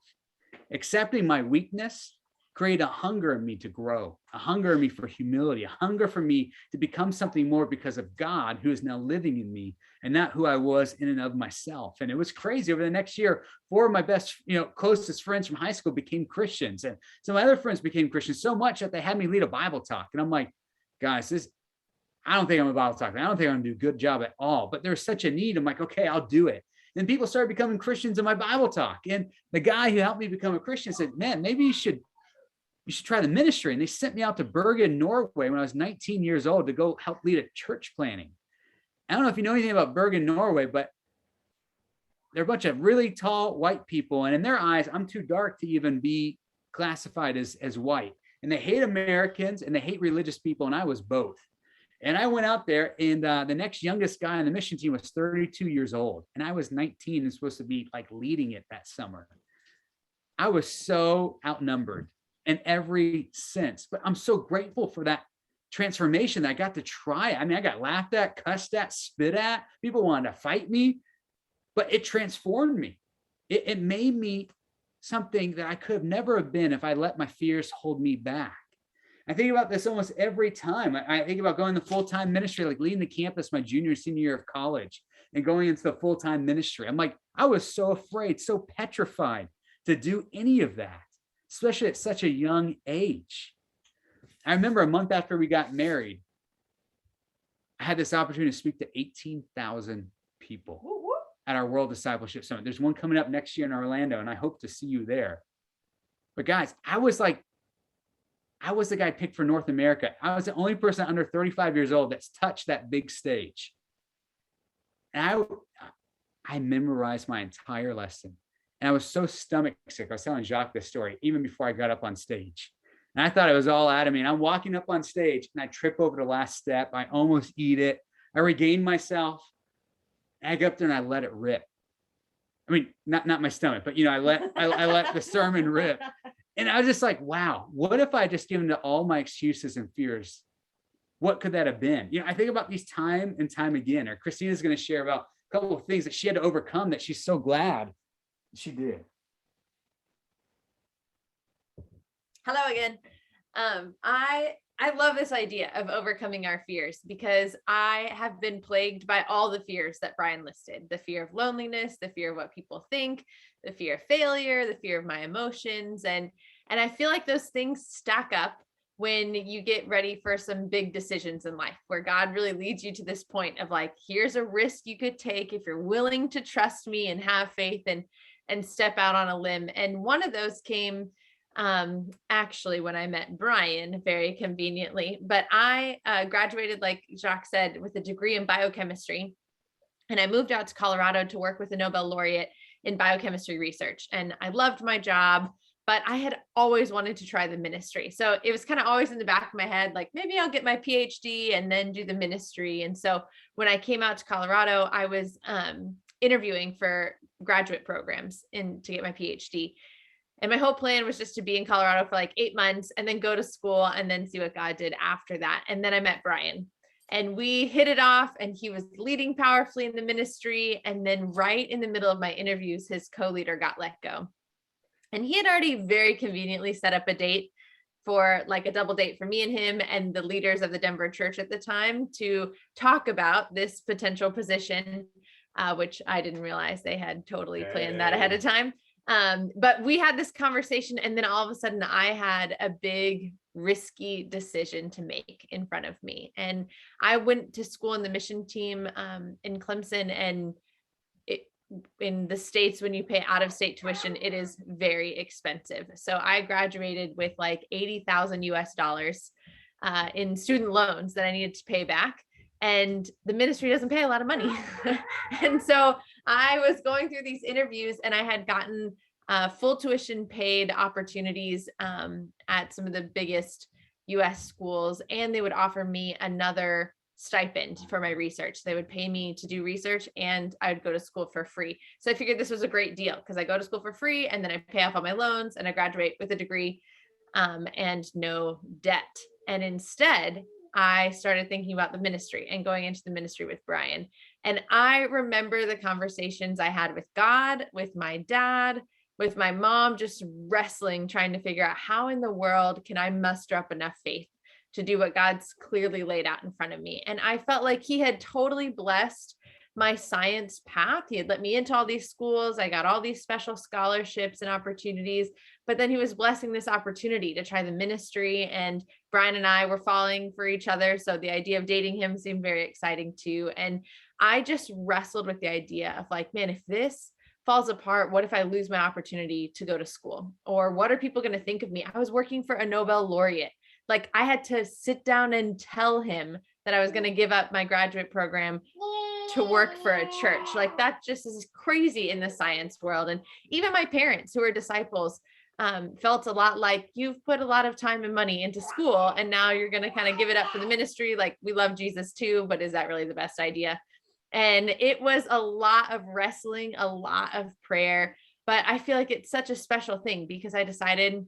Accepting my weakness created a hunger in me to grow, a hunger in me for humility, a hunger for me to become something more because of God who is now living in me and not who I was in and of myself. And it was crazy. Over the next year, 4 of my best, closest friends from high school became Christians, and some other friends became Christians, so much that they had me lead a Bible talk. And I'm like, guys, I don't think I'm a Bible talker. I don't think I'm gonna do a good job at all, but there's such a need. I'm like, okay, I'll do it. And people started becoming Christians in my Bible talk. And the guy who helped me become a Christian said, man, maybe you should try the ministry. And they sent me out to Bergen, Norway when I was 19 years old to go help lead a church planting. I don't know if you know anything about Bergen, Norway, but they're a bunch of really tall white people. And in their eyes, I'm too dark to even be classified as white. And they hate Americans and they hate religious people. And I was both. And I went out there, and the next youngest guy on the mission team was 32 years old. And I was 19 and supposed to be like leading it that summer. I was so outnumbered in every sense, but I'm so grateful for that transformation that I got to try. I mean, I got laughed at, cussed at, spit at. People wanted to fight me, but it transformed me. It made me something that I could have never have been if I let my fears hold me back. I think about this almost every time. I think about going to full-time ministry, like leading the campus my junior and senior year of college and going into the full-time ministry. I'm like, I was so afraid, so petrified to do any of that, especially at such a young age. I remember a month after we got married, I had this opportunity to speak to 18,000 people at our World Discipleship Summit. There's one coming up next year in Orlando, and I hope to see you there. But guys, I was the guy picked for North America. I was the only person under 35 years old that's touched that big stage. And I memorized my entire lesson. And I was so stomach sick. I was telling Jacques this story even before I got up on stage. And I thought it was all out of me. And I'm walking up on stage and I trip over the last step. I almost eat it. I regained myself. And I go up there and I let it rip. I mean, not my stomach, but I let the sermon rip. And I was just like, wow, what if I just given to all my excuses and fears? What could that have been? I think about these time and time again, or Kristina's going to share about a couple of things that she had to overcome that she's so glad she did. Hello again. I love this idea of overcoming our fears because I have been plagued by all the fears that Brian listed: the fear of loneliness, the fear of what people think, the fear of failure, the fear of my emotions. And I feel like those things stack up when you get ready for some big decisions in life, where God really leads you to this point of like, here's a risk you could take if you're willing to trust me and have faith and step out on a limb. And one of those came actually when I met Brian, very conveniently, but I graduated, like Jacques said, with a degree in biochemistry. And I moved out to Colorado to work with a Nobel laureate in biochemistry research. And I loved my job, but I had always wanted to try the ministry. So it was kind of always in the back of my head, like maybe I'll get my PhD and then do the ministry. And so when I came out to Colorado, I was interviewing for graduate programs to get my PhD. And my whole plan was just to be in Colorado for like 8 months and then go to school and then see what God did after that. And then I met Brian and we hit it off, and he was leading powerfully in the ministry. And then right in the middle of my interviews, his co-leader got let go. And he had already very conveniently set up a date for like a double date for me and him and the leaders of the Denver church at the time to talk about this potential position, which I didn't realize they had totally planned that ahead of time. But we had this conversation, and then all of a sudden I had a big risky decision to make in front of me. And I went to school in the mission team in Clemson, and in the States, when you pay out of state tuition, it is very expensive. So I graduated with like $80,000 US in student loans that I needed to pay back. And the ministry doesn't pay a lot of money. And so I was going through these interviews, and I had gotten full tuition paid opportunities at some of the biggest US schools, and they would offer me another stipend for my research. They would pay me to do research, and I would go to school for free. So I figured this was a great deal because I go to school for free, and then I pay off all my loans, and I graduate with a degree and no debt. And instead, I started thinking about the ministry and going into the ministry with Brian. And I remember the conversations I had with God, with my dad, with my mom, just wrestling, trying to figure out how in the world can I muster up enough faith to do what God's clearly laid out in front of me. And I felt like he had totally blessed my science path. He had let me into all these schools. I got all these special scholarships and opportunities, but then he was blessing this opportunity to try the ministry, and Brian and I were falling for each other. So the idea of dating him seemed very exciting too. And I just wrestled with the idea of like, man, if this falls apart, what if I lose my opportunity to go to school? Or what are people going to think of me? I was working for a Nobel laureate. Like, I had to sit down and tell him that I was going to give up my graduate program to work for a church. Like, that just is crazy in the science world. And even my parents, who are disciples, felt a lot like, you've put a lot of time and money into school, and now you're going to kind of give it up for the ministry. Like, we love Jesus too, but is that really the best idea? And it was a lot of wrestling, a lot of prayer, but I feel like it's such a special thing because I decided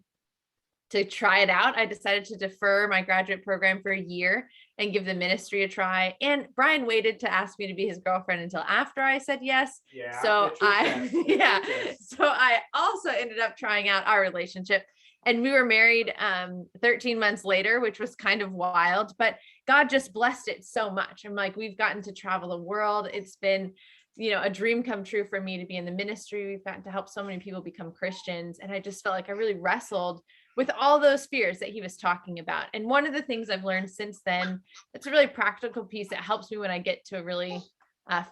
to try it out. I decided to defer my graduate program for a year and give the ministry a try. And Brian waited to ask me to be his girlfriend until after I said yes. Yeah. So I also ended up trying out our relationship, and we were married 13 months later, which was kind of wild, but God just blessed it so much. I'm like, we've gotten to travel the world. It's been, a dream come true for me to be in the ministry. We've gotten to help so many people become Christians. And I just felt like I really wrestled with all those fears that he was talking about. And one of the things I've learned since then, it's a really practical piece that helps me when I get to a really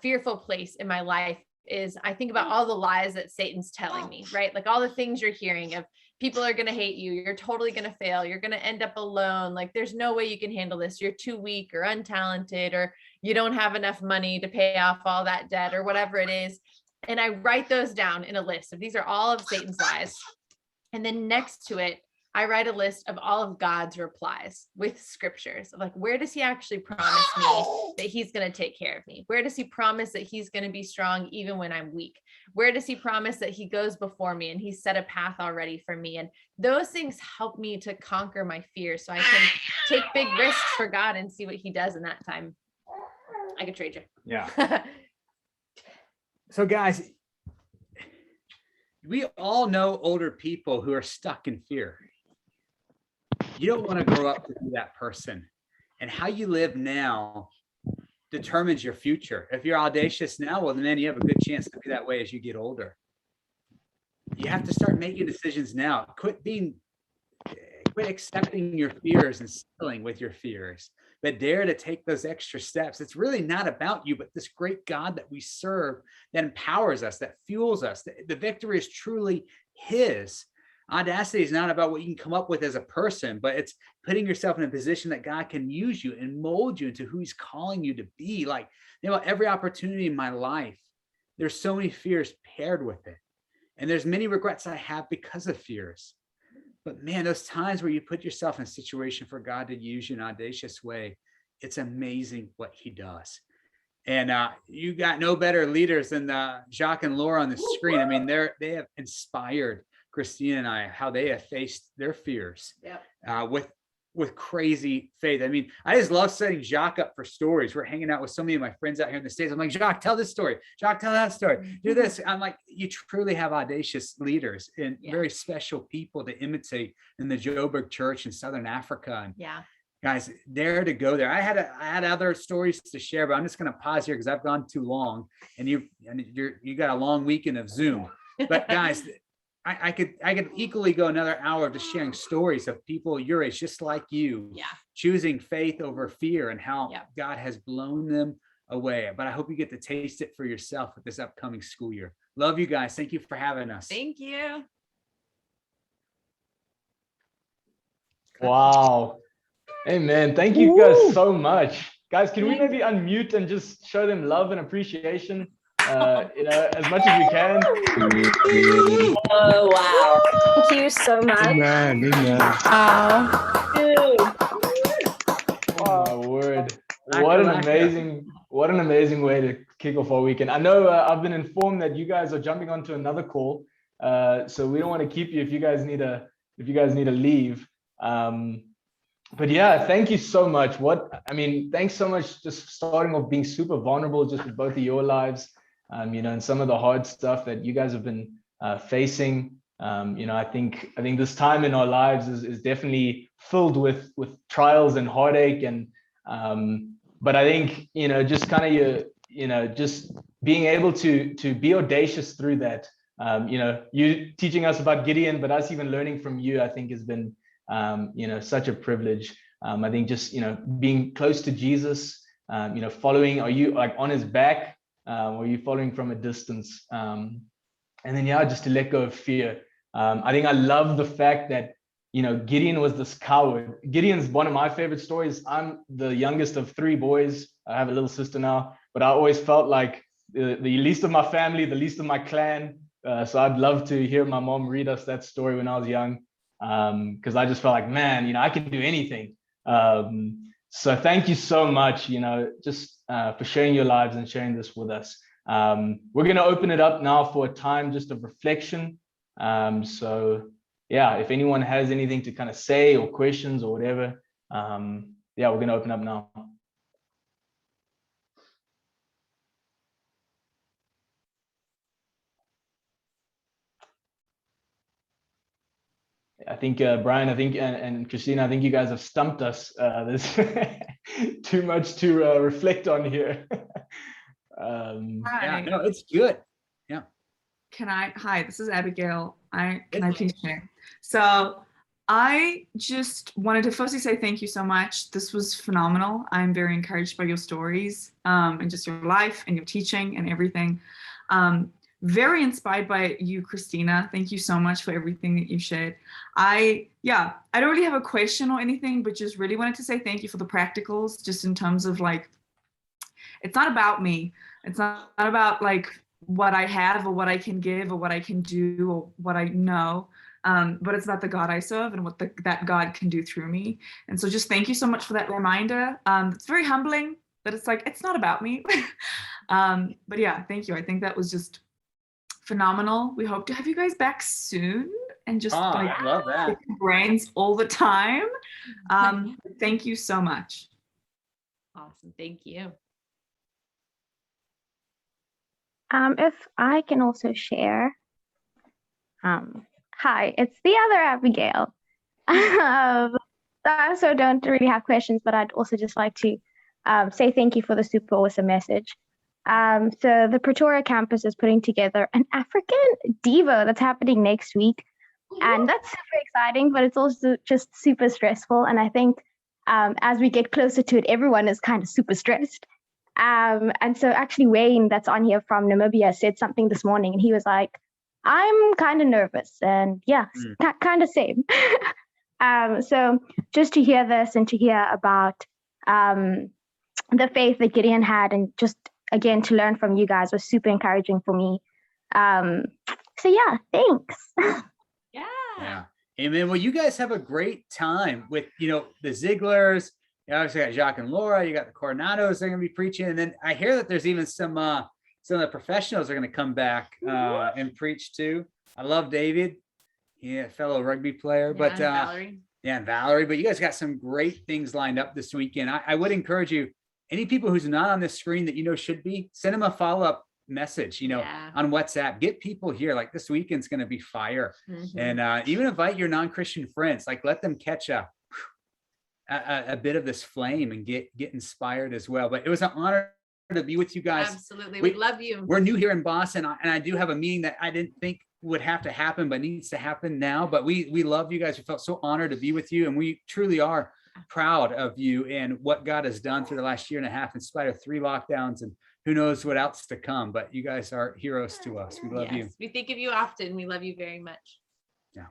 fearful place in my life, is I think about all the lies that Satan's telling me, right? Like all the things you're hearing of, people are going to hate you. You're totally going to fail. You're going to end up alone. Like, there's no way you can handle this. You're too weak or untalented, or you don't have enough money to pay off all that debt, or whatever it is. And I write those down in a list of, these are all of Satan's lies. And then next to it, I write a list of all of God's replies with scriptures of like, where does he actually promise me that he's going to take care of me? Where does he promise that he's going to be strong even when I'm weak? Where does he promise that he goes before me and he's set a path already for me? And those things help me to conquer my fears so I can take big risks for God and see what he does in that time. I could trade you. Yeah. So guys, we all know older people who are stuck in fear. You don't want to grow up to be that person. And how you live now determines your future. If you're audacious now, well, then you have a good chance to be that way as you get older. You have to start making decisions now. Quit accepting your fears and settling with your fears, but dare to take those extra steps. It's really not about you, but this great God that we serve that empowers us, that fuels us. The victory is truly his. Audacity is not about what you can come up with as a person, but it's putting yourself in a position that God can use you and mold you into who he's calling you to be. Like, every opportunity in my life, there's so many fears paired with it. And there's many regrets I have because of fears. But man, those times where you put yourself in a situation for God to use you in an audacious way, it's amazing what he does. And you got no better leaders than Jacques and Laura on the screen. I mean, they have inspired Kristina and I, how they have faced their fears with crazy faith. I mean, I just love setting Jacques up for stories. We're hanging out with so many of my friends out here in the States. I'm like, Jacques, tell this story. Jacques, tell that story. Do this. I'm like, you truly have audacious leaders and very special people to imitate in the Joburg church in Southern Africa. And guys, dare to go there. I had other stories to share, but I'm just going to pause here because I've gone too long, and you got a long weekend of Zoom. But guys, I could equally go another hour of just sharing stories of people your age, just like you, choosing faith over fear and how God has blown them away. But I hope you get to taste it for yourself with this upcoming school year. Love you guys. Thank you for having us. Thank you. Wow. Amen. Thank you guys so much. Guys, can we maybe unmute and just show them love and appreciation? As much as we can. Oh, wow. Thank you so much. Amen. Wow. Dude. Oh my word. What an amazing way to kick off our weekend. I know I've been informed that you guys are jumping onto another call. So we don't want to keep you if you guys need to leave. But yeah, thank you so much. Thanks so much, just starting off being super vulnerable just with both of your lives, and some of the hard stuff that you guys have been facing. I think this time in our lives is definitely filled with trials and heartache, and but I think just kind of just being able to be audacious through that. You teaching us about Gideon, but us even learning from you, I think has been such a privilege. I think just being close to Jesus, following. Are you like on his back, or are you following from a distance? And then just to let go of fear. I think I love the fact that Gideon was this coward. Gideon's one of my favorite stories. I'm the youngest of 3 boys. I have a little sister now, but I always felt like the least of my family, the least of my clan. So I'd love to hear my mom read us that story when I was young, because I just felt like, man, I can do anything. So thank you so much, just for sharing your lives and sharing this with us. We're going to open it up now for a time just of reflection. So yeah, if anyone has anything to kind of say or questions or whatever, we're going to open up now. I think Brian, and Kristina, I think you guys have stumped us. There's too much to reflect on here. Yeah, no, it's good. Yeah. Hi, this is Abigail. Can I please share? So I just wanted to firstly say thank you so much. This was phenomenal. I'm very encouraged by your stories, and just your life and your teaching and everything. Very inspired by you, Kristina. Thank you so much for everything that you shared. I don't really have a question or anything, but just really wanted to say thank you for the practicals, just in terms of like, it's not about me. It's not about like what I have or what I can give or what I can do or what I know, but it's about the God I serve and what that God can do through me. And so just thank you so much for that reminder. It's very humbling that it's like, it's not about me. But yeah, thank you. I think that was just phenomenal. We hope to have you guys back soon and just I love that. brains all the time. Thank you so much. Awesome. Thank you. If I can also share. Hi, it's the other Abigail. I also don't really have questions, but I'd also just like to say thank you for the super awesome message. So the Pretoria campus is putting together an African Devo that's happening next week. And that's super exciting, but it's also just super stressful. And I think as we get closer to it, everyone is kind of super stressed. And so actually Wayne, that's on here from Namibia, said something this morning, and he was like, I'm kind of nervous. And yeah, kind of same. So just to hear this and to hear about the faith that Gideon had, and just again to learn from you guys was super encouraging for me. So yeah, thanks. Yeah. Amen. Well, you guys have a great time with the Zieglers. You obviously got Jacques and Laura. You got the Coronados. They're going to be preaching, and then I hear that there's even some of the professionals are going to come back and preach too. I love David, fellow rugby player, but Valerie. And Valerie. But you guys got some great things lined up this weekend. I would encourage you, any people who's not on this screen that should be, send them a follow-up message, on WhatsApp. Get people here. Like this weekend's going to be fire, and even invite your non-Christian friends. Like let them catch a bit of this flame and get inspired as well. But it was an honor to be with you guys. Absolutely. We love you. We're new here in Boston, and I do have a meeting that I didn't think would have to happen, but needs to happen now. But we love you guys. We felt so honored to be with you, and we truly are proud of you and what God has done through the last year and a half, in spite of 3 lockdowns and who knows what else to come. But you guys are heroes to us. We love you. We think of you often. We love you very much. Yeah.